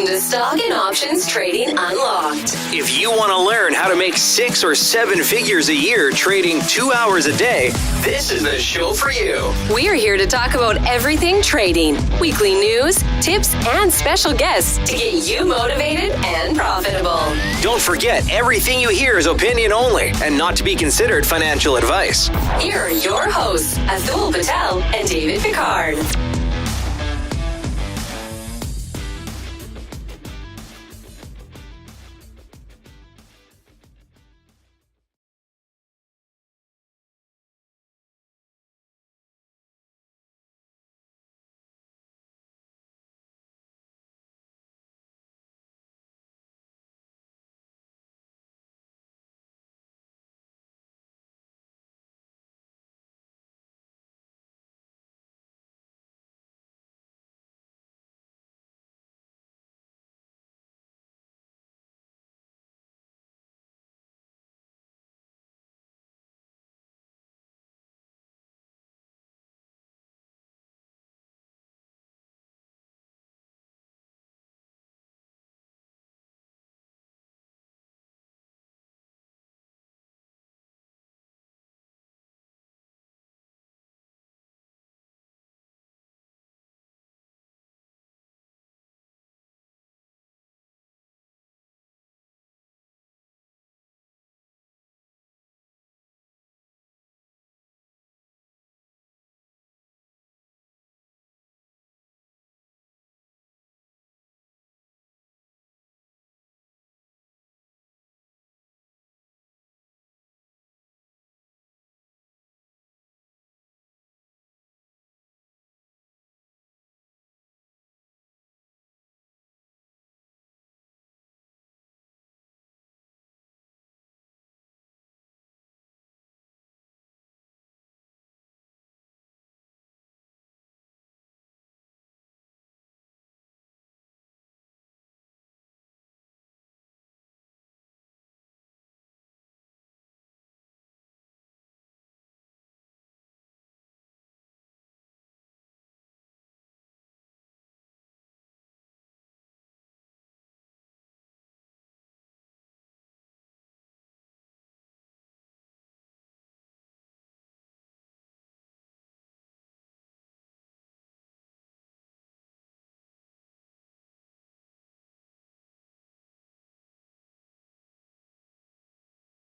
Welcome to Stock and Options Trading Unlocked. If you want to learn how to make 6 or 7 figures a year trading 2 hours a day, this is the show for you. We're here to talk about everything trading, weekly news, tips, and special guests to get you motivated and profitable. Don't forget, everything you hear is opinion only and not to be considered financial advice. Here are your hosts, Atul Patel and David Picard.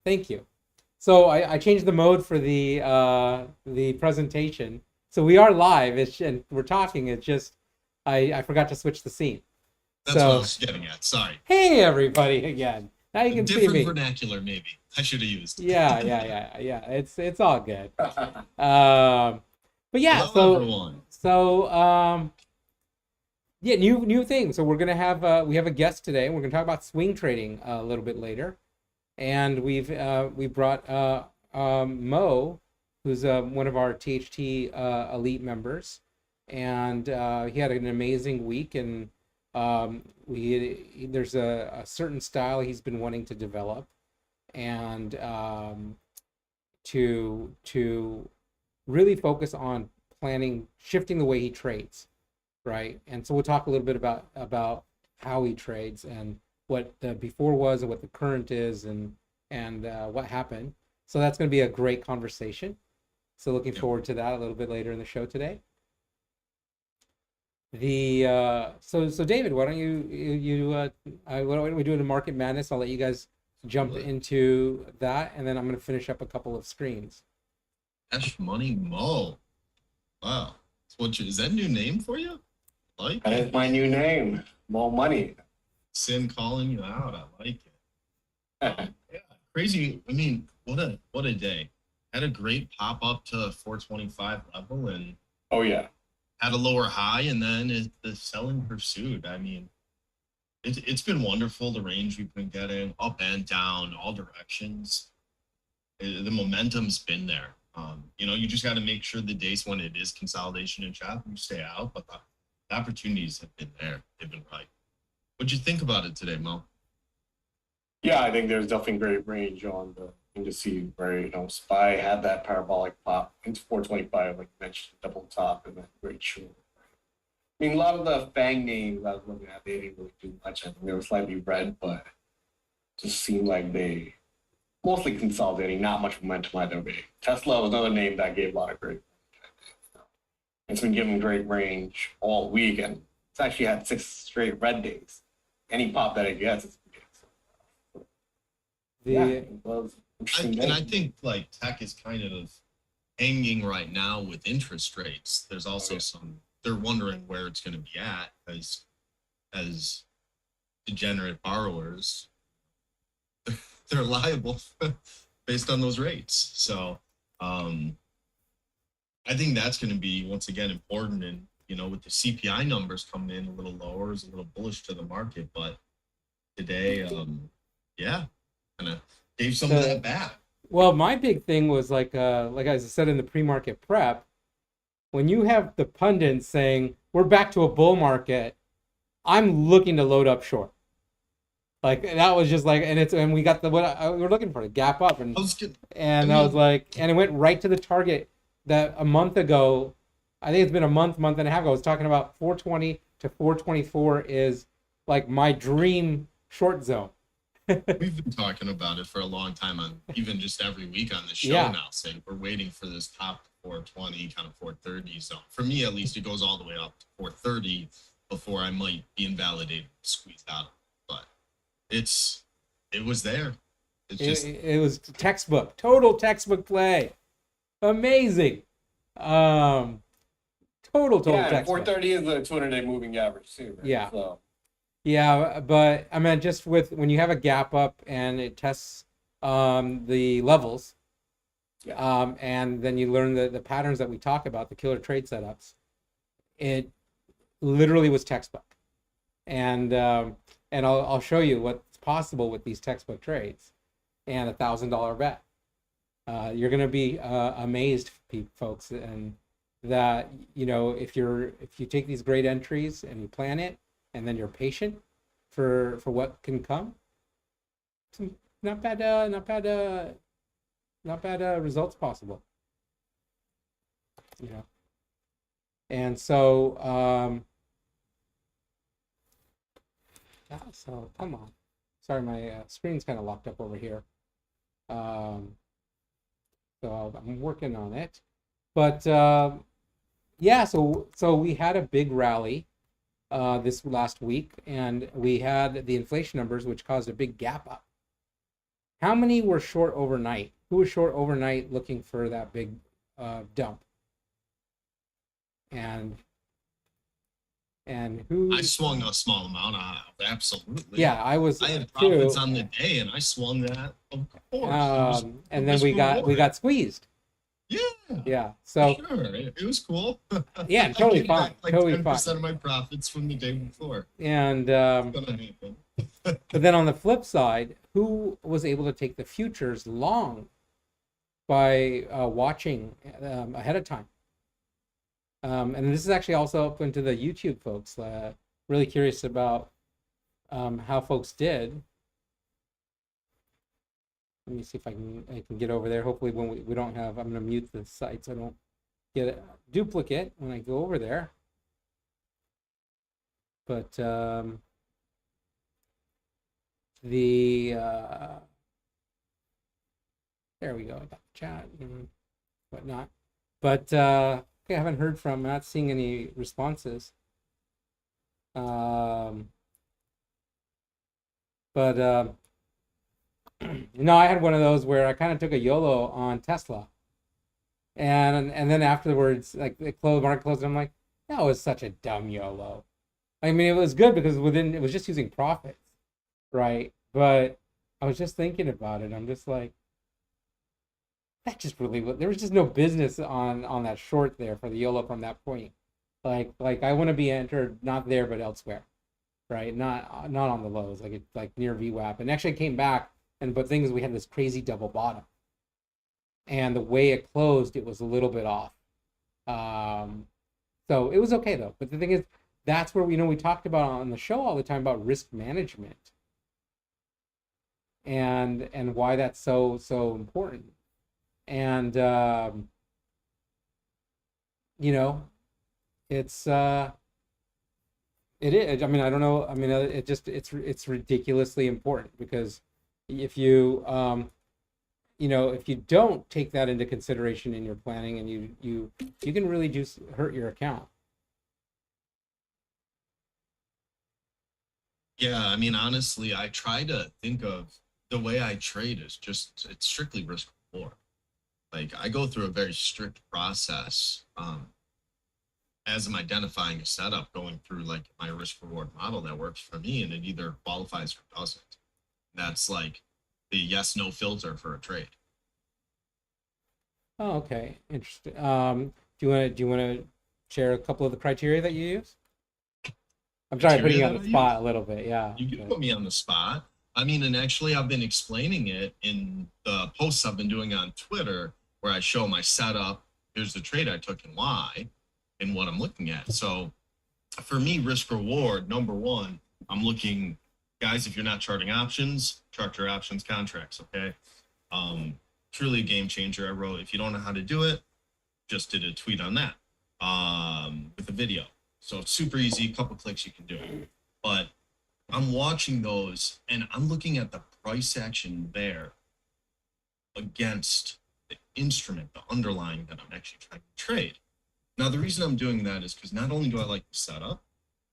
Thank you. So I changed the mode for the presentation. So we are live, and we're talking. It's just I forgot to switch the scene. That's what I was getting at. Sorry. Hey everybody again. Now you can see me. Different vernacular, maybe. I should have used. Yeah. It's all good. But yeah. Hello, everyone. Yeah, new thing. So we're gonna have we have a guest today. We're gonna talk about swing trading a little bit later. And we brought Mo, who's one of our THT elite members, and he had an amazing week. And there's a certain style he's been wanting to develop, and to really focus on planning, shifting the way he trades, right? And so we'll talk a little bit about how he trades and what the before was and what the current is, and what happened. So that's going to be a great conversation. So looking forward to that a little bit later in the show today. So David, why don't what don't we do in the Market Madness? I'll let you guys jump into that, and then I'm going to finish up a couple of screens. Cash Money Mo. Wow. Is that a new name for you? That is my new name, Mo Money. Sin calling you out. I like it. Yeah, crazy. I mean, what a day. Had a great pop up to 425 level, and had a lower high, and then the selling pursuit. I mean, it's been wonderful. The range we've been getting up and down, all directions. The momentum's been there. You just got to make sure the days when it is consolidation and chop, you stay out, but the opportunities have been there. They've been right. What'd you think about it today, Mo? Yeah, I think there's definitely great range on the indices where, SPY had that parabolic pop into 425, like you mentioned, double top, and then great short. I mean, a lot of the FANG names I was looking at, they didn't really do much. I think they were slightly red, but just seemed like they mostly consolidating, not much momentum either way. Tesla was another name that gave a lot of great. It's been giving great range all week, and it's actually had 6 straight red days. Any pop that it gets, it's it was interesting. And I think like tech is kind of hanging right now with interest rates. There's also they're wondering where it's going to be at as degenerate borrowers. They're liable based on those rates. So I think that's going to be once again important. And with the CPI numbers coming in a little lower, is a little bullish to the market. But today, kind of gave some of that back. Well, my big thing was like I said in the pre-market prep, when you have the pundits saying we're back to a bull market, I'm looking to load up short. Like that was just like, and we got we're looking for a gap up, and I was like, and it went right to the target that a month ago. I think it's been a month and a half ago. I was talking about 420 to 424 is like my dream short zone. We've been talking about it for a long time, on even just every week on the show now, saying we're waiting for this top 420, kind of 430 zone. For me, at least, it goes all the way up to 430 before I might be invalidated, squeezed out. But it was there. It was total textbook play. Amazing. Total textbook. 430 is the 200-day moving average too, right? Yeah. So. Yeah, but I mean, just when you have a gap up and it tests the levels, and then you learn the patterns that we talk about, the killer trade setups, it literally was textbook. And I'll show you what's possible with these textbook trades and $1,000 bet. You're going to be amazed, folks, and that if you take these great entries and you plan it, and then you're patient for what can come. Some not bad results possible. And so so come on. Sorry, my screen's kind of locked up over here. So I'm working on it, but so we had a big rally this last week, and we had the inflation numbers, which caused a big gap up. How many were short overnight? Who was short overnight looking for that big dump? And who? I swung a small amount absolutely. Yeah, I had profits on the day, and I swung that, of course. And then we got squeezed. Yeah. So sure, it was cool. Yeah, totally fine. Like totally 10% fine. of my profits from the day before. And but then on the flip side, who was able to take the futures long by watching ahead of time? And this is actually also open to the YouTube folks. Really curious about how folks did. Let me see if I can get over there. Hopefully when we don't have, I'm going to mute the site so I don't get a duplicate when I go over there. But there we go. I got the chat and whatnot. But I haven't heard from, not seeing any responses. I had one of those where I kind of took a YOLO on Tesla, and then afterwards, like the market closed, I'm like, that was such a dumb YOLO. I mean, it was good because it was just using profits, right? But I was just thinking about it. I'm just like, that just really, there was just no business on that short there for the YOLO from that point. Like I want to be entered not there but elsewhere, right? Not on the lows, like near VWAP, and actually came back. But thing is, we had this crazy double bottom, and the way it closed, it was a little bit off. So it was okay though. But the thing is, that's where we talked about on the show all the time about risk management, and why that's so important. And it's It is. I mean, I don't know. I mean, it's ridiculously important because if you if you don't take that into consideration in your planning, and you can really just hurt your account. Yeah, I mean, honestly, I try to think of the way I trade is just it's strictly risk reward. Like I go through a very strict process as I'm identifying a setup, going through like my risk reward model that works for me, and it either qualifies or doesn't. That's like the yes no filter for a trade. Oh, okay, interesting. Do you want to share a couple of the criteria that you use? I'm sorry, putting Criteria you on that the I spot use? a little bit. Yeah. You can But- put me on the spot. I mean, and actually, I've been explaining it in the posts I've been doing on Twitter, where I show my setup. Here's the trade I took and why, and what I'm looking at. So, for me, risk reward number one, I'm looking, guys. If you're not charting options, chart your options contracts. Okay, truly a game changer. I wrote, if you don't know how to do it, just did a tweet on that with a video. So it's super easy, a couple clicks you can do it. But I'm watching those and I'm looking at the price action there against the instrument, the underlying that I'm actually trying to trade. Now, the reason I'm doing that is because not only do I like the setup,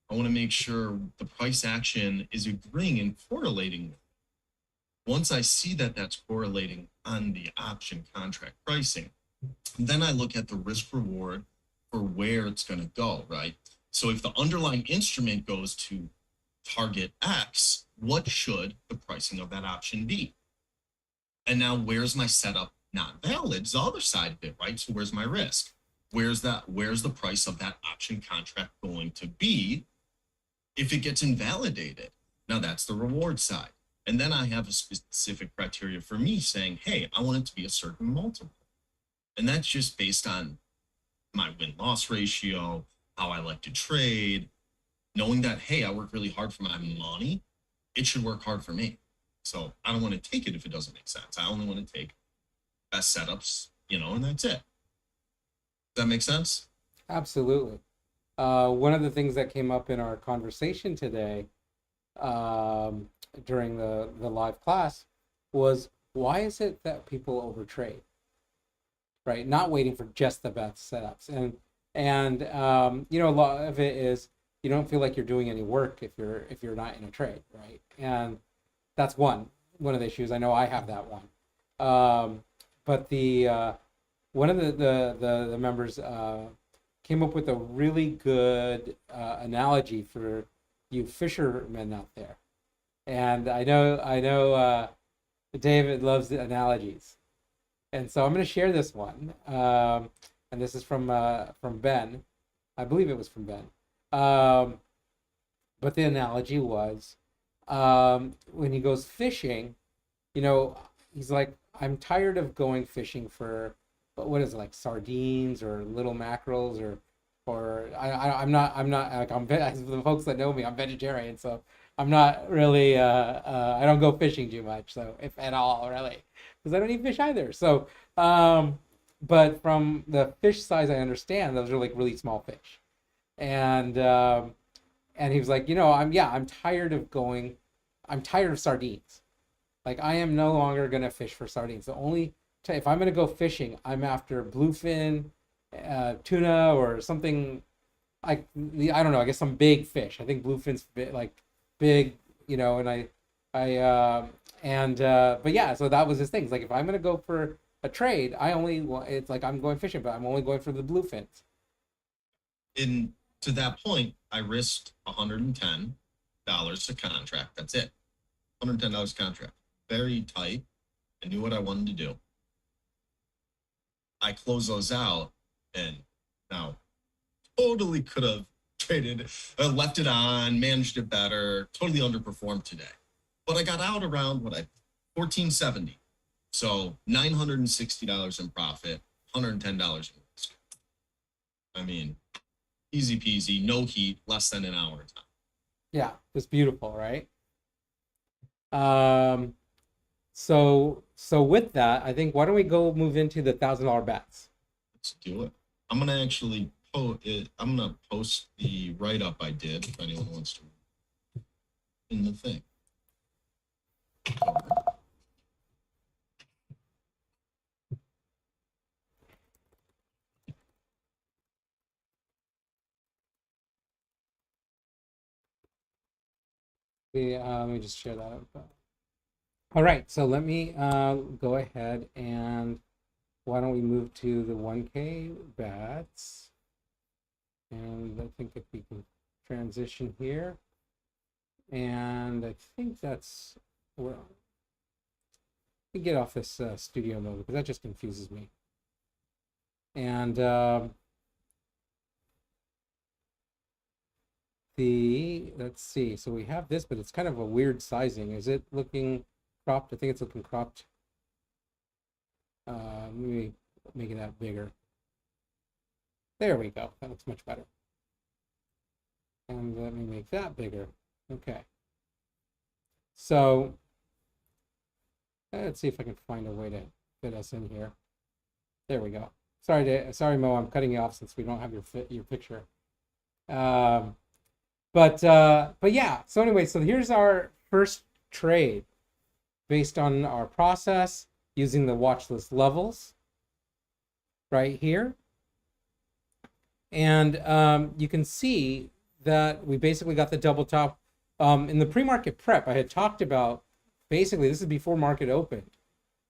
I want to make sure the price action is agreeing and correlating with it. Once I see that that's correlating on the option contract pricing, then I look at the risk reward for where it's going to go, right? So if the underlying instrument goes to target X, what should the pricing of that option be? And now where's my setup not valid? It's the other side of it, right? So where's my risk? Where's the price of that option contract going to be if it gets invalidated? Now that's the reward side. And then I have a specific criteria for me saying, hey, I want it to be a certain multiple. And that's just based on my win-loss ratio, how I like to trade, knowing that, hey, I work really hard for my money, it should work hard for me. So I don't want to take it if it doesn't make sense. I only want to take best setups, and that's it. Does that make sense? Absolutely. One of the things that came up in our conversation today during the live class was, why is it that people overtrade? Right, not waiting for just the best setups, and a lot of it is you don't feel like you're doing any work if you're not in a trade, right? And that's one of the issues. I know I have that one. But the one of the members came up with a really good analogy for you fishermen out there, and I know David loves the analogies. And so I'm going to share this one, and this is from Ben. I believe it was from Ben. But the analogy was, when he goes fishing, he's like, I'm tired of going fishing for, what is it, like sardines or little mackerels or I'm not like the folks that know me, I'm vegetarian, so I'm not really I don't go fishing too much, so if at all, really, because I don't eat fish either. So but from the fish size I understand, those are like really small fish, and he was like, I'm tired of sardines. Like, I am no longer gonna fish for sardines. The only if I'm gonna go fishing, I'm after bluefin, tuna, or something like I don't know. I guess some big fish. I think bluefin's big, and but yeah. So that was his thing. It's like, if I'm gonna go for a trade, it's like I'm going fishing, but I'm only going for the bluefins. And to that point, I risked $110 a contract. That's it. $110 contract. Very tight. I knew what I wanted to do. I closed those out, and now totally could have traded, left it on, managed it better, totally underperformed today. But I got out around $14.70. So $960 in profit, $110 in risk. I mean, easy peasy, no heat, less than an hour time. Yeah, it's beautiful, right? So with that, I think, why don't we go move into the $1,000 bets? Let's do it. I'm gonna actually I'm gonna post the write-up I did if anyone wants to in the thing. Let me just share that up. All right, so let me go ahead and why don't we move to the 1K bets? And I think if we can transition here, and I think that's where we get off this studio mode because that just confuses me. And let's see, so we have this, but it's kind of a weird sizing. Is it looking cropped? I think it's looking cropped. Let me make it that bigger. There we go. That looks much better. And let me make that bigger. Okay. So let's see if I can find a way to fit us in here. There we go. Sorry, Mo, I'm cutting you off since we don't have your picture. But yeah. So anyway, so here's our first trade based on our process using the watch list levels right here. And you can see that we basically got the double top. In the pre-market prep, I had talked about, basically, this is before market opened.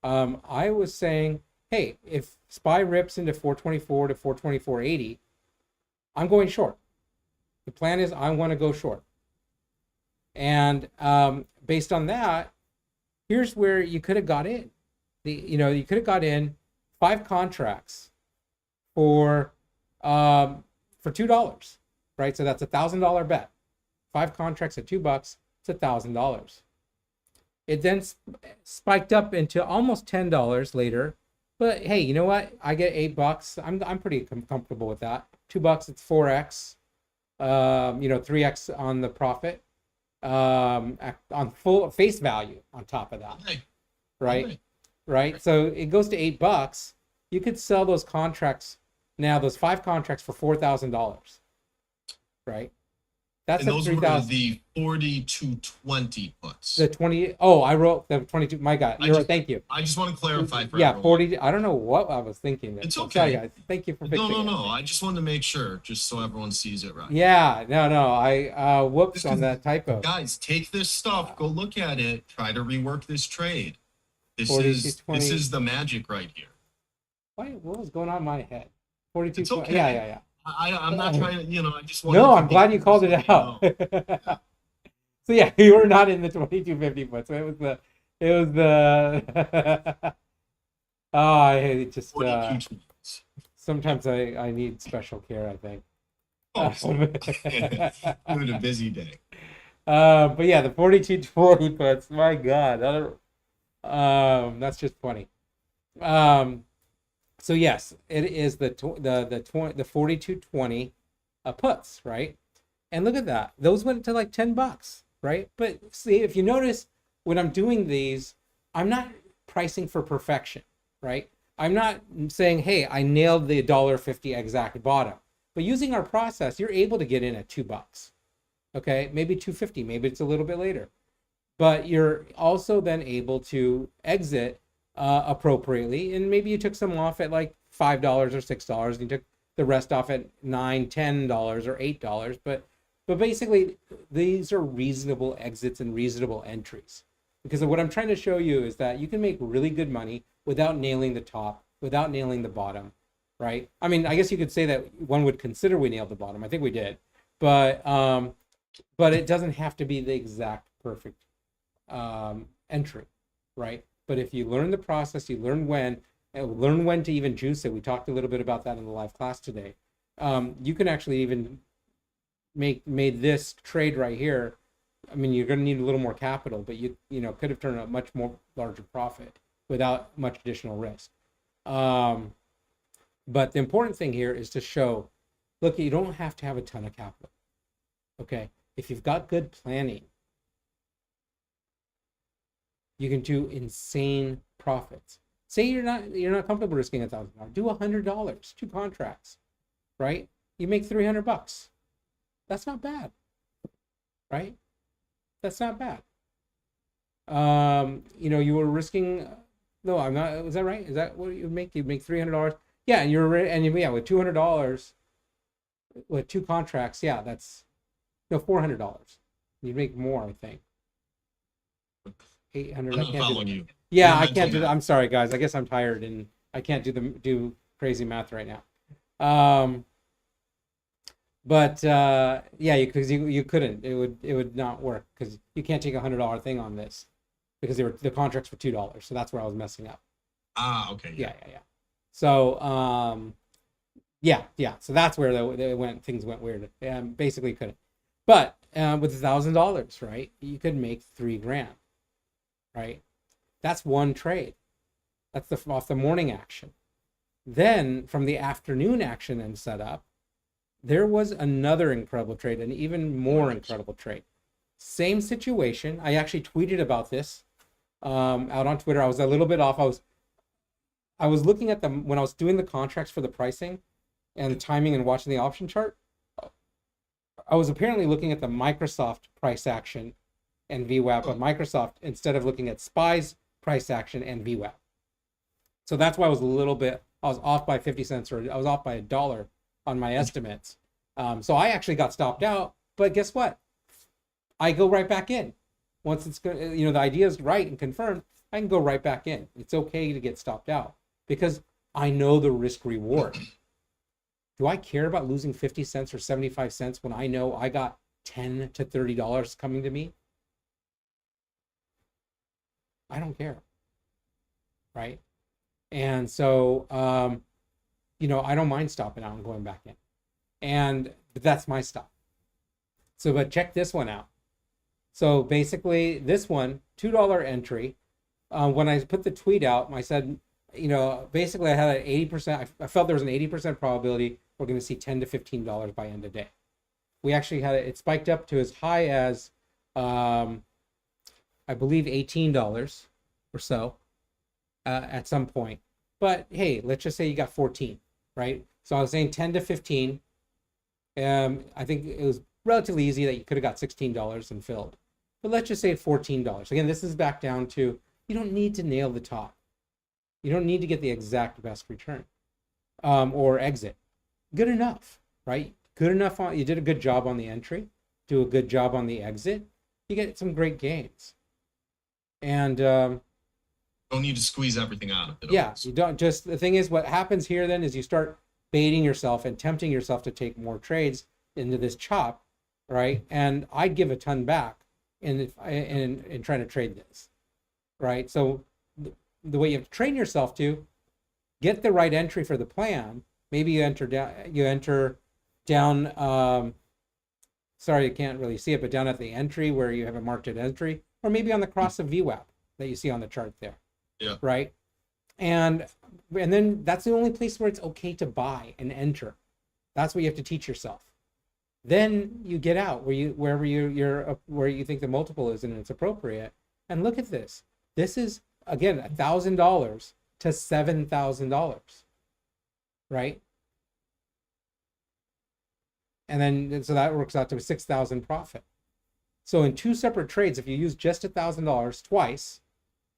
I was saying, hey, if SPY rips into 424 to 424.80, I'm going short. The plan is I want to go short. And based on that, here's where you could have got in. You could have got in 5 contracts for $2, right? So that's $1,000 bet. 5 contracts at $2, it's $1,000. It then spiked up into almost $10 later. But hey, you know what? I get $8. I'm pretty comfortable with that. $2, it's 4x. 3x on the profit. On full face value on top of that. Okay. Right? Right. So it goes to $8. You could sell those contracts now, those 5 contracts for $4,000. Right? That's and those were the 4220 puts. The 20. Oh, I wrote the 22. My God. Thank you. I just want to clarify for everyone. 40. I don't know what I was thinking. It's okay. Sorry, guys. Thank you for fixing it. No. I just wanted to make sure, just so everyone sees it right. Yeah. No. I whoops on that typo. Guys, take this stuff. Go look at it. Try to rework this trade. This is the magic right here. What was going on in my head? 42. It's okay. Yeah. I'm not trying to, I just want. No, I'm glad you called it out. Yeah. So yeah, you were not in the 2250 foot. So it was the. I just. Sometimes I need special care, I think. Having a busy day. But yeah, the 4220 puts. My God, that's just funny. So yes, it is the 4220 puts, right? And look at that; those went to like $10, right? But see, if you notice, when I'm doing these, I'm not pricing for perfection, right? I'm not saying, hey, I nailed the $1.50 exact bottom. But using our process, you're able to get in at $2, okay? Maybe $2.50, maybe it's a little bit later. But you're also then able to exit appropriately, and maybe you took some off at like $5 or $6 and you took the rest off at $9, $10 or $8, but basically these are reasonable exits and reasonable entries, because what I'm trying to show you is that you can make really good money without nailing the top, without nailing the bottom, right? I mean, I guess you could say that one would consider we nailed the bottom. I think we did, but it doesn't have to be the exact perfect entry, right? But if you learn the process, you learn when to even juice it. We talked a little bit about that in the live class today. You can actually even made this trade right here. I mean, you're going to need a little more capital, but you could have turned a much more larger profit without much additional risk. But the important thing here is to show, look, you don't have to have a ton of capital. Okay, if you've got good planning, you can do insane profits. Say you're not comfortable risking $1,000. Do $100, 2 contracts, right? you make $300. That's not bad, right? That's not bad. You were risking. No, I'm not. Was that right? Is that what you make? You make $300. Yeah, and with $200 with 2 contracts. Yeah, that's $400. You'd make more, I think. 800. I'm I not can't following do you. Yeah, Your I can't mental do that. math. I'm sorry, guys. I guess I'm tired and I can't do crazy math right now. But because you couldn't. It would not work because you can't take $100 thing on this because the contracts were $2. So that's where I was messing up. Ah, okay. Yeah. So So that's where things went weird. Basically couldn't. But with $1,000, right, you could make $3,000, right? That's one trade. That's off the morning action. Then from the afternoon action and setup, there was another incredible trade, an even more incredible trade. Same situation. I actually tweeted about this out on Twitter. I was a little bit off. I was looking at them when I was doing the contracts for the pricing and the timing and watching the option chart. I was apparently looking at the Microsoft price action and VWAP of Microsoft instead of looking at SPY's price action and VWAP. So that's why I was off by 50 cents, or I was off by $1 on my estimates. So I actually got stopped out, but guess what? I go right back in. Once it's the idea is right and confirmed, I can go right back in. It's okay to get stopped out because I know the risk reward. Do I care about losing 50 cents or 75 cents when I know I got $10 to $30 coming to me? I don't care. Right? And so, I don't mind stopping out and going back in. But that's my stop. But check this one out. So basically this one, $2 entry. When I put the tweet out, I said, basically I had an 80%, I felt there was an 80% probability we're going to see $10 to $15 by end of day. We actually had it spiked up to as high as, I believe $18 or so at some point. But hey, let's just say you got 14, right? So I was saying 10 to 15. I think it was relatively easy that you could have got $16 and filled. But let's just say $14. Again, this is back down to, you don't need to nail the top. You don't need to get the exact best return or exit. Good enough, right? Good enough. You did a good job on the entry. Do a good job on the exit. You get some great gains. And don't need to squeeze everything out of it. Yeah, you don't. Just the thing is, what happens here then is you start baiting yourself and tempting yourself to take more trades into this chop, right? And I'd give a ton back in trying to trade this, right? So the way you have to train yourself to get the right entry for the plan. Maybe you enter down. Sorry, you can't really see it, but down at the entry where you have a marked at entry, or maybe on the cross of VWAP that you see on the chart there. Yeah. Right. And then that's the only place where it's okay to buy and enter. That's what you have to teach yourself. Then you get out where you think the multiple is and it's appropriate. And look at this. This is again $1,000 to $7,000. Right. And then so that works out to a $6,000 profit. So in 2 separate trades, if you use just $1,000 twice,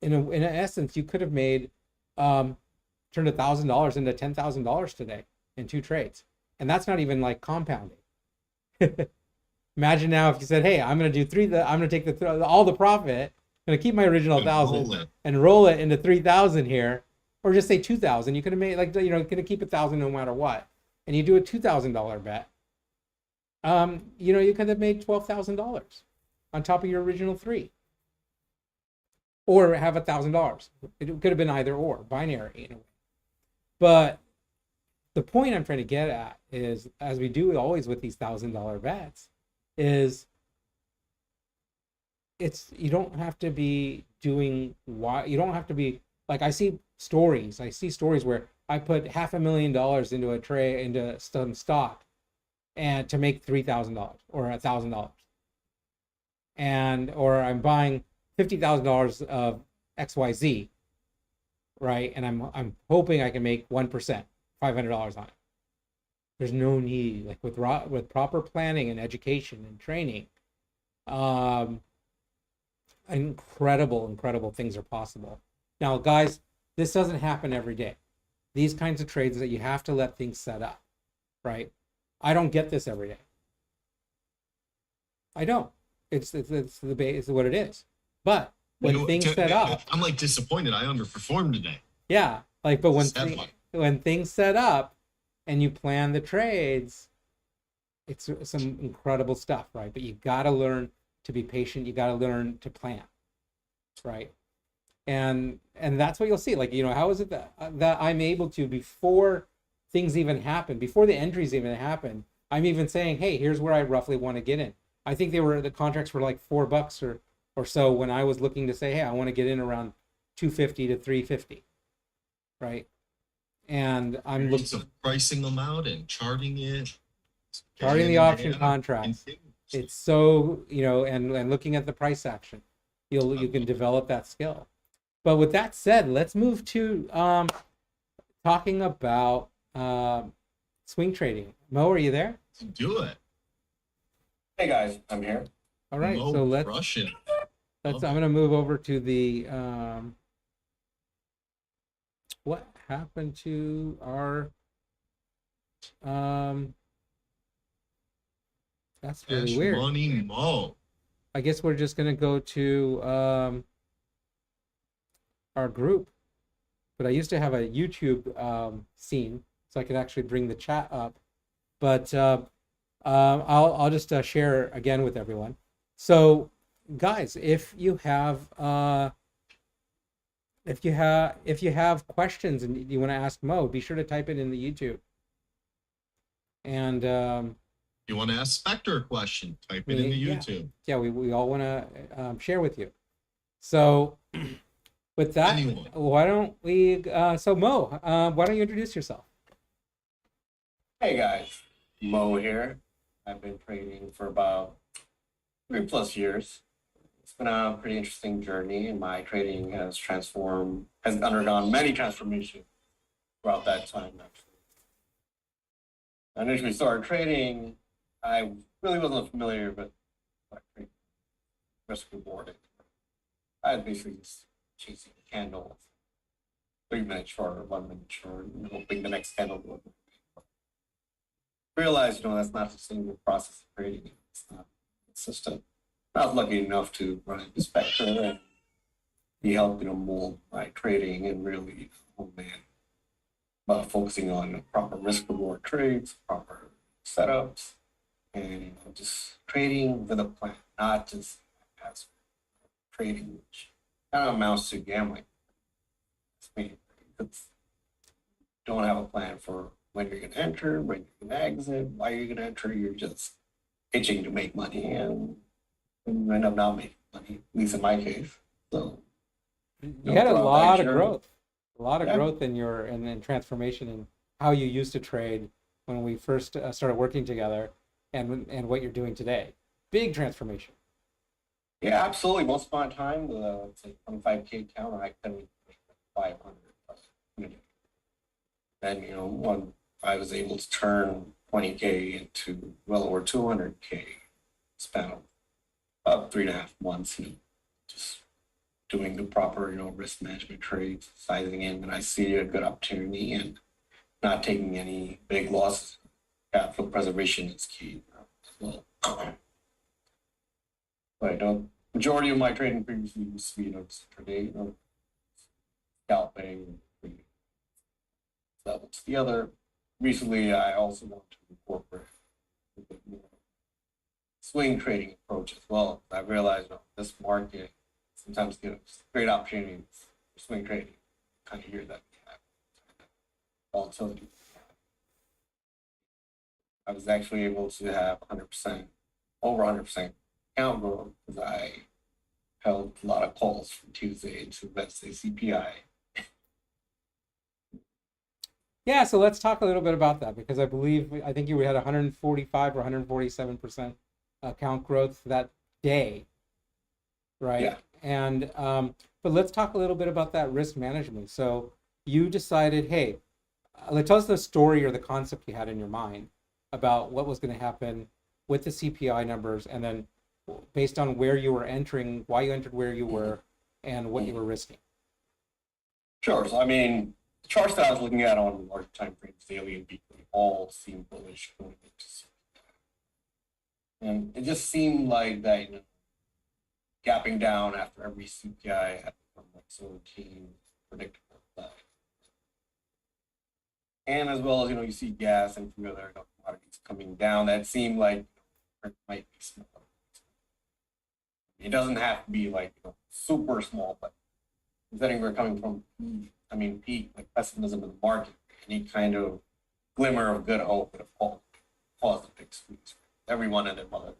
in essence, you could have made turned $1,000 into $10,000 today in 2 trades, and that's not even like compounding. Imagine now if you said, "Hey, I'm going to do I'm going to take all the profit, I'm going to keep my original 1,000 and roll it into 3,000 here, or just say 2,000." You could have made going to keep 1,000 no matter what, and you do a $2,000 bet. You could have made $12,000 on top of your original 3. Or have $1,000. It could have been either or, binary in a way. But the point I'm trying to get at is, as we do always with these $1,000 bets, is you don't have to be doing you don't have to be like I see stories where I put $500,000 into a trade into some stock and to make $3,000 or $1,000, or I'm buying $50,000 of XYZ, right? And I'm hoping I can make 1%, $500 on it. There's no need, like with proper planning and education and training, um, incredible things are possible. Now, guys, this doesn't happen every day. These kinds of trades that you have to let things set up, right? I don't get this every day. I don't. It's the base, it's what it is. But when things set up, I'm like disappointed. I underperformed today. yeah, like, but when things set up and you plan the trades, it's some incredible stuff, right? But you got to learn to be patient. You got to learn to plan, right? And that's what you'll see. Like, how is it that I'm able to, before things even happen, before the entries even happen, I'm even saying, hey, here's where I roughly want to get in. I think the contracts were like $4 or so when I was looking to say, hey, I want to get in around 250 to 350, right? And I'm looking of pricing them out and charting it, charting the option contracts. It's so, and looking at the price action, you can develop that skill. But with that said, let's move to talking about swing trading. Mo, are you there? Do it. Hey guys, I'm here. All right, so let's. I'm going to move over to the. What happened to our? That's really Cash weird. Money Mo. I guess we're just going to go to our group, but I used to have a YouTube scene, so I could actually bring the chat up. But I'll just share again with everyone. So, guys, if you have questions and you want to ask Mo, be sure to type it in the YouTube. And you want to ask Spectre a question, type it in the YouTube. Yeah, we all want to share with you. So with that, why don't we? So Mo, why don't you introduce yourself? Hey guys, Mo here. I've been trading for about 3+ years. It's been a pretty interesting journey, and my trading has undergone many transformations throughout that time. Actually, I initially started trading. I really wasn't familiar with risk rewarding. I was basically just chasing candles, 3-minute short or 1-minute short, and hoping the next candle would. Realized, that's not a sustainable process of trading. It's not consistent. I was lucky enough to run into Spectre and he helped, mold my trading and really, about focusing on proper risk reward trades, proper setups, and just trading with a plan, not just as trading, which kind of amounts to gambling. Don't have a plan for when you're going to enter, when you're going to exit, why you're going to enter. You're just itching to make money, and you end up not making money, at least in my case. So you had a lot of growth, growth in your and transformation in how you used to trade when we first started working together, and what you're doing today. Big transformation. Yeah, absolutely. Most of my time, say 25K counter, I couldn't make 500 plus. Then when I was able to turn 20K into well over 200K, span of about 3.5 months, just doing the proper, risk management trades, sizing in when I see a good opportunity and not taking any big losses. Capital preservation is key as well. But majority of my trading previously used to be, just intraday, scalping, level to the other. Recently, I also want to incorporate a bit more swing trading approach as well. I realized this market sometimes gives great opportunities for swing trading. Kind of hear that we have volatility. I was actually able to have 100%, over 100% account growth because I held a lot of calls from Tuesday to Wednesday CPI. Yeah, so let's talk a little bit about that, because I think you had 145 or 147% account growth that day, right? Yeah. And but let's talk a little bit about that risk management. So you decided, hey, like, tell us the story or the concept you had in your mind about what was going to happen with the CPI numbers, and then based on where you were entering, why you entered where you were, and what you were risking. Sure. So, I mean, the charts that I was looking at on large time frames, daily and weekly, all seemed bullish going into CPI. And it just seemed like that, you know, gapping down after every CPI had become like so routine, predictable. And as well as, you know, you see gas and a few other commodities coming down that seem like, you know, it might be small. It doesn't have to be like, you know, super small, but considering we're coming from, peak like pessimism in the market, any kind of glimmer of good hope would have caused a big squeeze. Everyone and their mother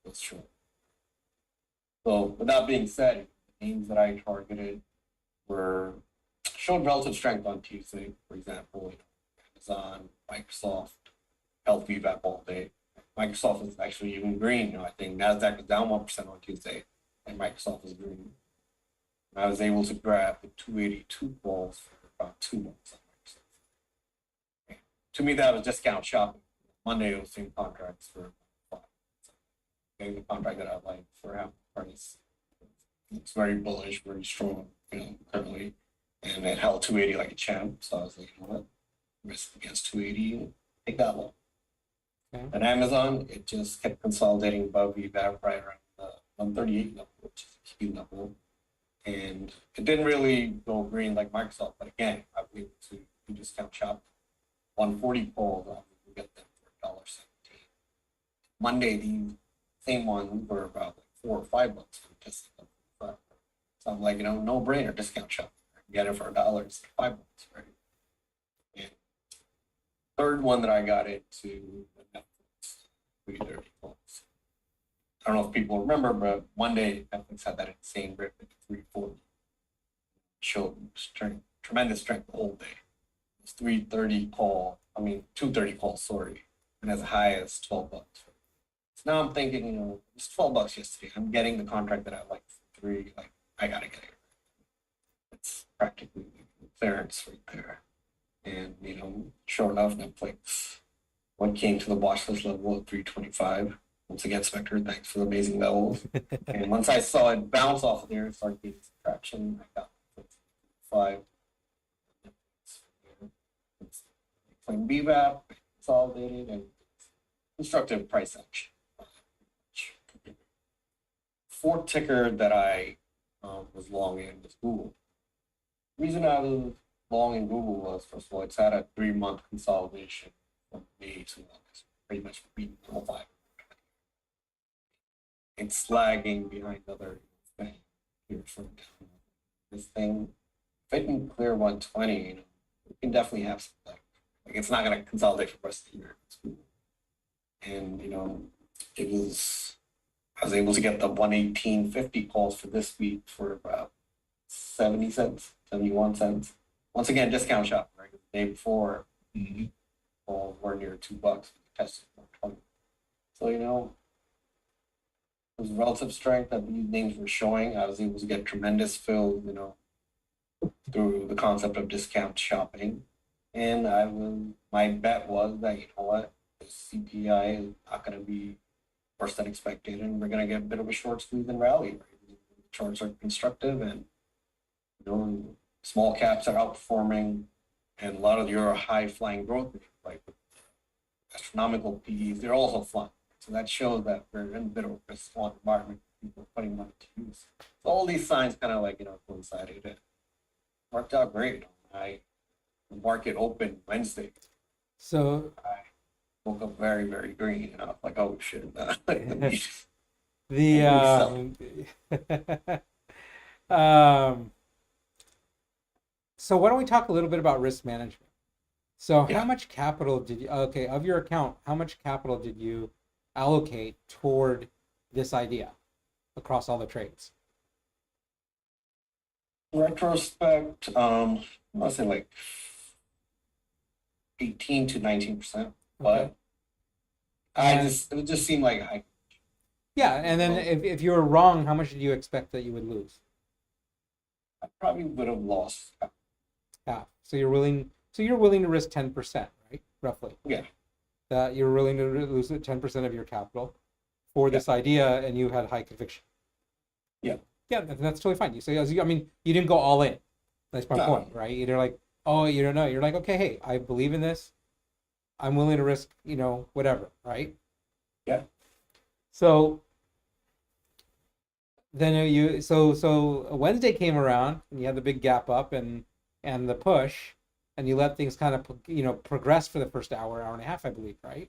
was short. So with that being said, the names that I targeted showed relative strength on Tuesday. For example, you know, Amazon, Microsoft, held VWAP all day. Microsoft was actually even green. You know, I think NASDAQ was down 1% on Tuesday, and Microsoft was green. And I was able to grab the 282 calls for about 2 months on Microsoft. And to me, that was discount shopping. Monday, it was same contracts for 5 months. Getting the contract that I like for half the price. It's very bullish, very strong, you know, currently. And it held 280 like a champ. So I was like, you know what? Risk against 280 and take that one. Okay. And Amazon, it just kept consolidating above VWAP right around the 138 level, which is a key level. And it didn't really go green like Microsoft, but again, I was able to do discount shop. 140 calls, I was able to get them for $1.17. Monday, the same ones were about like $4 or $5 for just $5. So I'm like, you know, no brainer, discount shop. Get it for $1, it's $5, right? And third one that I got into the Netflix 330 calls. I don't know if people remember, but Monday Netflix had that insane rip at 340. Showed strength, tremendous strength the whole day. It's 230 calls, sorry, and as high as $12. So now I'm thinking, you know, it's $12 yesterday. I'm getting the contract that I like for 3. Like, I gotta get it. It's practically clearance right there. And, you know, sure enough, Netflix, what came to the watch list level at 325. Once again, Spectre, thanks for the amazing levels. And once I saw it bounce off of there and start getting some traction, I got 5. It's playing BVAP, consolidated, and constructive price action. Fourth ticker that I was long in was Google. The reason I was long in Google was, first of all, it's had a 3-month consolidation from May to August, pretty much beating all 5. It's lagging behind other things here from this thing. If it can clear 120, you know, we can definitely have something. Like it's not going to consolidate for the rest of the year. It's cool. And, you know, I was able to get the 118.50 calls for this week for about 70 cents, 71 cents. Once again, discount shop, right? The day before, calls were near $2. We tested 120. So, you know, it was relative strength that these names were showing. I was able to get tremendous fill, you know, through the concept of discount shopping. And my bet was that, you know what, the CPI is not going to be worse than expected, and we're going to get a bit of a short squeeze and rally. Right? The charts are constructive, and, you know, small caps are outperforming, and a lot of your high flying growth, like astronomical PEs, they're also flying. So that shows that we're in a bit of a risk-on environment. People are putting money to use. So all these signs kind of like, you know, coincided. It worked out great. The market opened Wednesday. So I woke up very, very green, and I was like, oh shit. So why don't we talk a little bit about risk management? So Yeah. how much capital of your account, how much capital did you allocate toward this idea across all the trades? Retrospect, I want to say like 18 to 19%, but it just seemed like Yeah, and then if you were wrong, how much did you expect that you would lose? I probably would have lost. Half. So you're willing. So you're willing to risk 10%, right? Roughly. Yeah. That you're willing to lose 10% of your capital for this idea, and you had high conviction. Yeah. Yeah, that's totally fine. You say, I mean, you didn't go all in. That's my No. point, right? You're like, oh, you don't know. You're like, okay, hey, I believe in this. I'm willing to risk, whatever, right? Yeah. So then so Wednesday came around, and you had the big gap up and the push, and you let things kind of progress for the first hour and a half, I believe, right?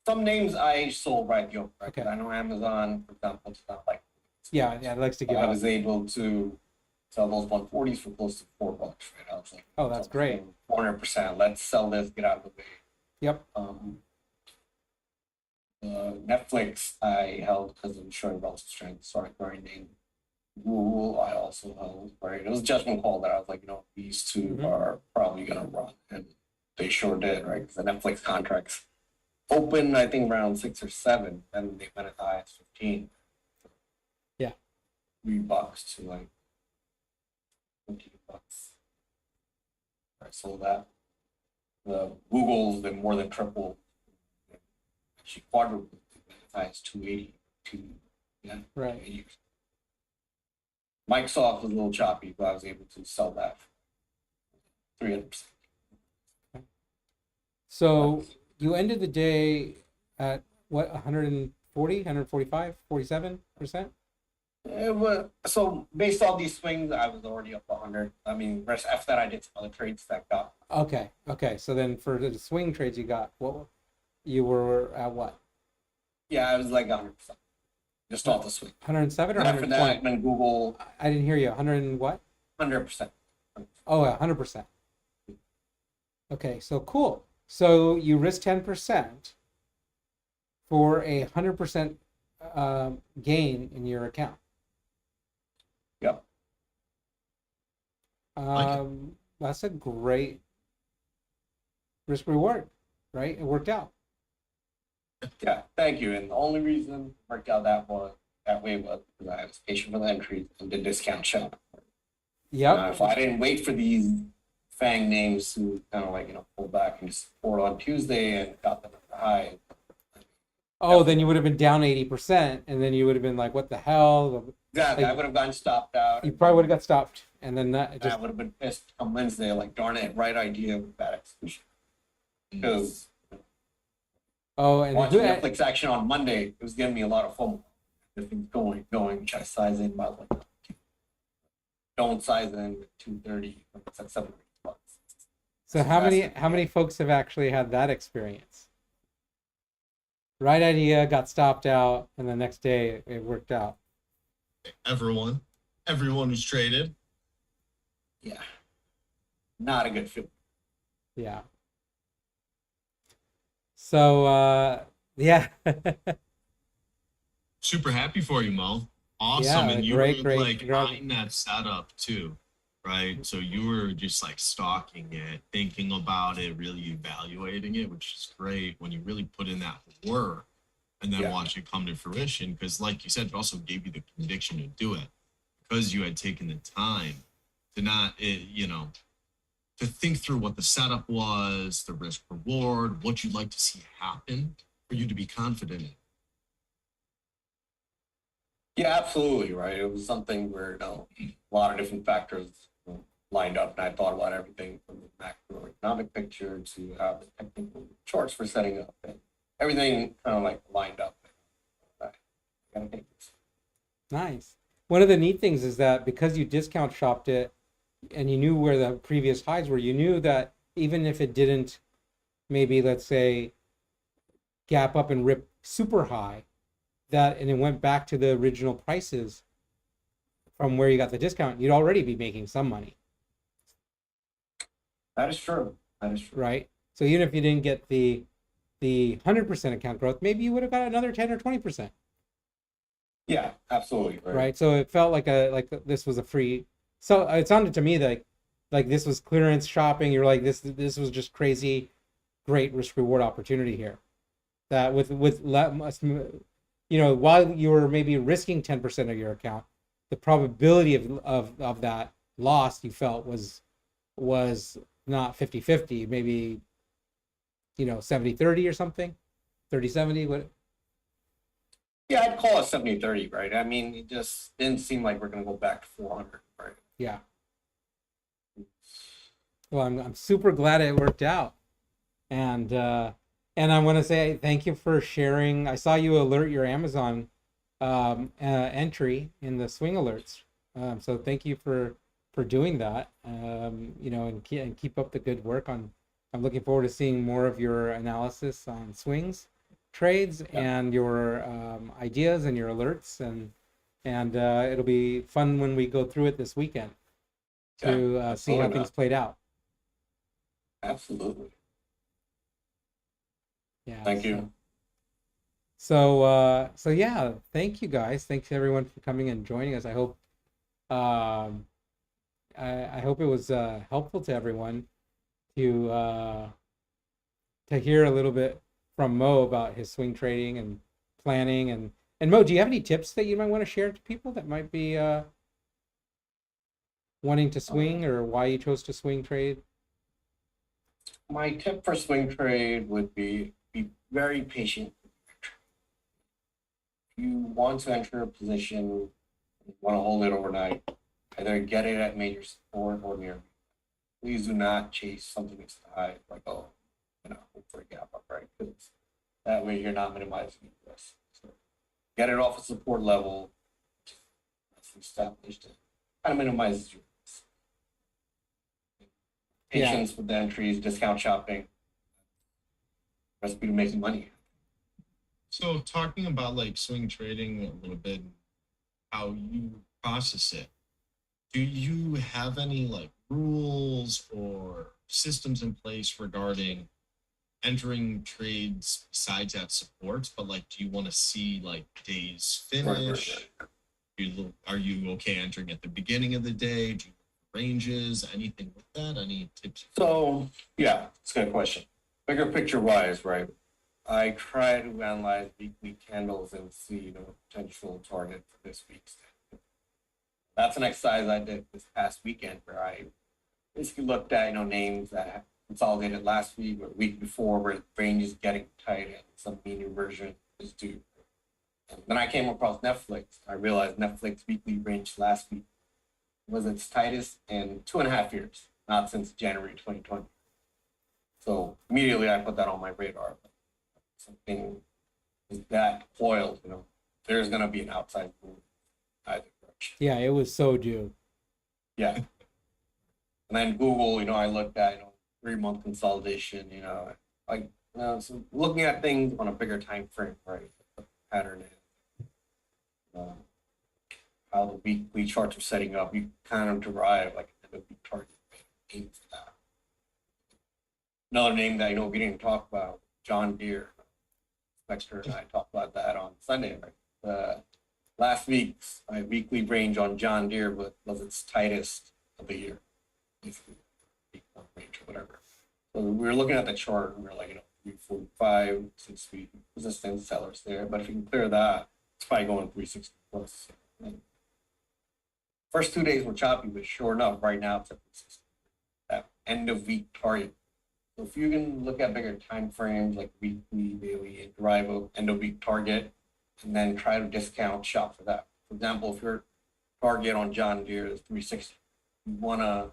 Some names I sold right the open, right? Okay. I know Amazon, for example, it's not like. Yeah, it likes to give I up. was able to sell those 140s for close to $4, right? I was like, Oh, that's great. 400%. Let's sell this, get out of the way. Yep. Netflix I held because of showing relative strength, started grinding. Google I also held, right? It was a judgment call that I was like, these two are probably gonna run, and they sure did, right? Because the Netflix contracts opened, I think, around 6 or 7, and they went as high as 15. Yeah. $3 to like $15. I sold that. The Google's been more than triple. Actually quadrupled as high as 280. Right. 80. Microsoft was a little choppy, but I was able to sell that for 300%. So you ended the day at what, 140, 145, 47%? So based on these swings, I was already up 100. I mean, after that, I did some other trades that got. Okay. So then for the swing trades you got, you were at what? Yeah, I was like 100%. Just off the swing. 107 or And after 120? that, when Google. I didn't hear you. 100 and what? 100%. Oh, 100%. Okay, so cool. So you risk 10% for a 100% gain in your account. Yep. That's a great risk reward, right? It worked out. Yeah, thank you. And the only reason it worked out that way was because I was patient for the entries and the discount show. Yep. If I didn't wait for these FANG names to kind of like, pull back and just support on Tuesday and got them at the high. Oh, then you would have been down 80%, and then you would have been like, what the hell? Exactly. Like, I would have gotten stopped out. you probably would have got stopped, and then that I would have been pissed on Wednesday, like, darn it, right idea with bad execution. Because watching Netflix action on Monday, it was giving me a lot of FOMO. The thing's going, which I size in by like, don't size in with 230, it's at $7. So how many folks have actually had that experience? Right idea, got stopped out, and the next day it worked out. Everyone who's traded. Yeah. Not a good feeling. Yeah. So yeah. Super happy for you, Mo. Awesome. Yeah, and you great, were like great. eyeing that setup too, right? So you were just like stalking it, thinking about it, really evaluating it, which is great when you really put in that work and then watch it come to fruition. Because like you said, it also gave you the conviction to do it because you had taken the time to not, to think through what the setup was, the risk reward, what you'd like to see happen for you to be confident in. Yeah, absolutely, right. It was something where a lot of different factors lined up, and I thought about everything from the macroeconomic picture to how the technical charts for setting up, and everything kind of like lined up. Nice. One of the neat things is that because you discount shopped it and you knew where the previous highs were, you knew that even if it didn't, maybe let's say, gap up and rip super high, and it went back to the original prices from where you got the discount, you'd already be making some money. That is true. Right? So even if you didn't get the 100% account growth, maybe you would have got another 10 or 20%. Yeah, absolutely. Right. So it felt like this was a free. So it sounded to me like this was clearance shopping. You're like, this was just crazy, great risk reward opportunity here. That with while you were maybe risking 10% of your account, the probability of that loss you felt was not 50-50, maybe, 70-30 or something, 30-70. What? Yeah, I'd call it 70-30, right? I mean, it just didn't seem like we're going to go back to 400, right? Yeah. Well, I'm super glad it worked out, and I want to say thank you for sharing. I saw you alert your Amazon entry in the swing alerts, so thank you for doing that. And keep up the good work on. I'm looking forward to seeing more of your analysis on swings, trades, and your ideas and your alerts, and it'll be fun when we go through it this weekend to see how things played out. Absolutely. Yeah. Thank you. So yeah, thank you guys. Thanks everyone for coming and joining us. I hope I hope it was helpful to everyone to hear a little bit from Mo about his swing trading and planning. And Mo, do you have any tips that you might want to share to people that might be wanting to swing, or why you chose to swing trade? My tip for swing trade would be very patient. If you want to enter a position, you want to hold it overnight, either get it at major support or near. Please do not chase something that's high, like, hope for a gap up, right? Because that way you're not minimizing your risk. So get it off a support level, that's established, it kind of minimizes your risk. Patience with the entries, discount shopping, recipe to making money. So talking about like swing trading a little bit, how you process it, do you have any like rules or systems in place regarding entering trades besides at supports? But like, do you want to see like days finish? Right. Are you okay entering at the beginning of the day? Do you ranges, anything with that? Any tips? So yeah, it's a good question. Bigger picture wise, right? I try to analyze weekly candles and see potential target for this week's. That's an exercise I did this past weekend where I basically looked at names that have consolidated last week or week before where the range is getting tight and some mean inversion is due. And then I came across Netflix. I realized Netflix weekly range last week was its tightest in 2.5 years, not since January 2020. So immediately I put that on my radar. Something is that foiled, there's going to be an outside move either direction. Yeah, it was so due. Yeah. And then Google, I looked at 3-month consolidation, so looking at things on a bigger time frame, right? The pattern is how the weekly charts are setting up. You kind of derive like a week target aim for that. Another name that we didn't talk about, John Deere. Dexter and I talked about that on Sunday, right? Last week's weekly range on John Deere was its tightest of the year, basically, range or whatever. So we were looking at the chart and we were like, 345, 6 week resistance sellers there. But if you can clear that, it's probably going 360 plus. And first 2 days were choppy, but sure enough, right now it's at 360. That end of week target. So if you can look at bigger time frames like weekly, daily, and derive an end of week target, and then try to discount shop for that. For example, if your target on John Deere is 360, you want to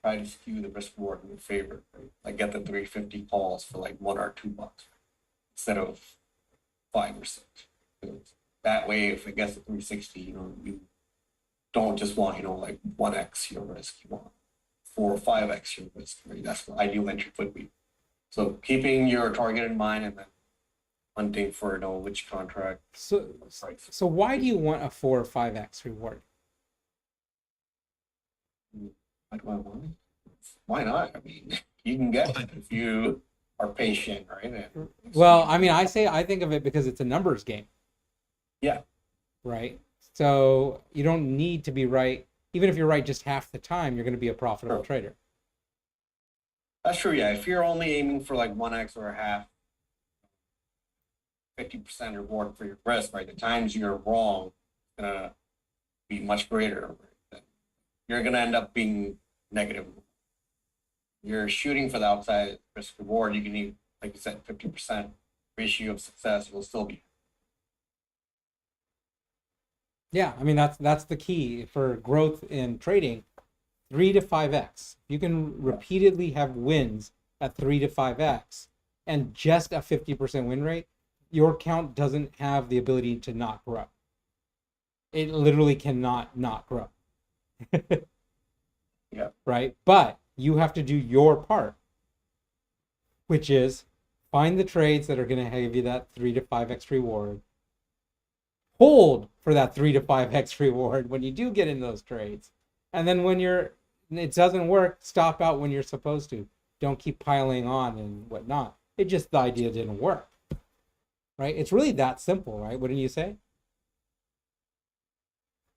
try to skew the risk reward in your favor, right? Like get the 350 calls for like $1 or $2 instead of 5 or 6. That way, if it gets to 360, you don't just want like 1x your risk. You want 4 or 5x your risk. Right? That's the ideal entry would be. So keeping your target in mind and then hunting for which contract. So why do you want a 4 or 5x reward? Why do I want it? Why not? I mean, you can get it if you are patient, right? Well, I mean, I think of it because it's a numbers game. Yeah. Right. So you don't need to be right. Even if you're right just half the time, you're going to be a profitable trader. That's true. Yeah. If you're only aiming for like 1x or a half, 50% reward for your risk, right? The times you're wrong, gonna be much greater. Right? You're gonna end up being negative. you're shooting for the outside risk reward, you can need, like you said, 50% ratio of success will still be. Yeah, I mean that's the key for growth in trading. 3 to 5x. You can repeatedly have wins at 3 to 5x and just a 50% win rate, your account doesn't have the ability to not grow. It literally cannot not grow. Yeah. Right? But you have to do your part, which is find the trades that are going to give you that 3 to 5x reward. Hold for that 3 to 5x reward when you do get in those trades. And then when it doesn't work, stop out when you're supposed to. Don't keep piling on and whatnot. It just, the idea didn't work. Right? It's really that simple, right? Wouldn't you say?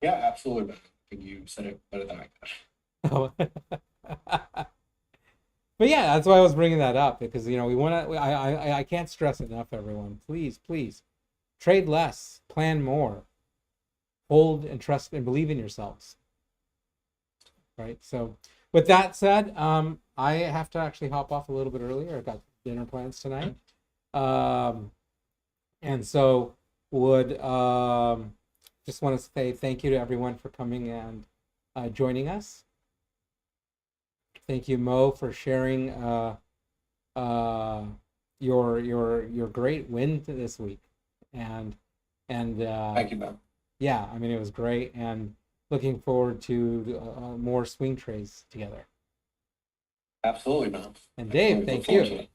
Yeah, absolutely. I think you said it better than I could. Oh. But yeah, that's why I was bringing that up, because we want to. I can't stress enough, everyone. Please, trade less, plan more, hold and trust and believe in yourselves. Right. So, with that said, I have to actually hop off a little bit earlier. I've got dinner plans tonight, and so would just want to say thank you to everyone for coming and joining us. Thank you, Mo, for sharing your great win this week, and Thank you, man. yeah, I mean, it was great, and looking forward to more swing trades together. Absolutely, man. And Dave, thank you.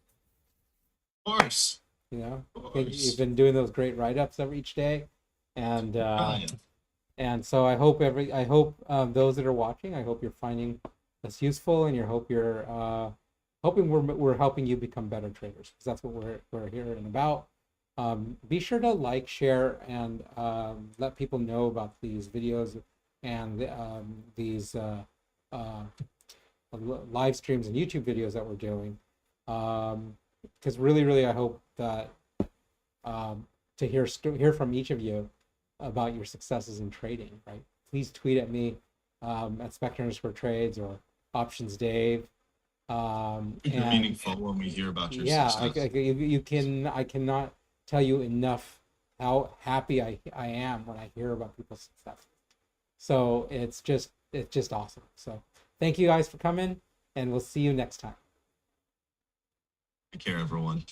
Of course. You've been doing those great write-ups each day, and so I hope those that are watching, I hope you're finding this useful, and hoping we're helping you become better traders, because that's what we're here and about. Be sure to like, share, and let people know about these videos and these live streams and YouTube videos that we're doing, because really I hope that to hear from each of you about your successes in trading. Right? Please tweet at me at Spectre_Trades or Options Dave. It's meaningful when we hear about your success. I cannot tell you enough how happy I am when I hear about people's success. So it's just awesome. So thank you guys for coming, and we'll see you next time. Take care, everyone.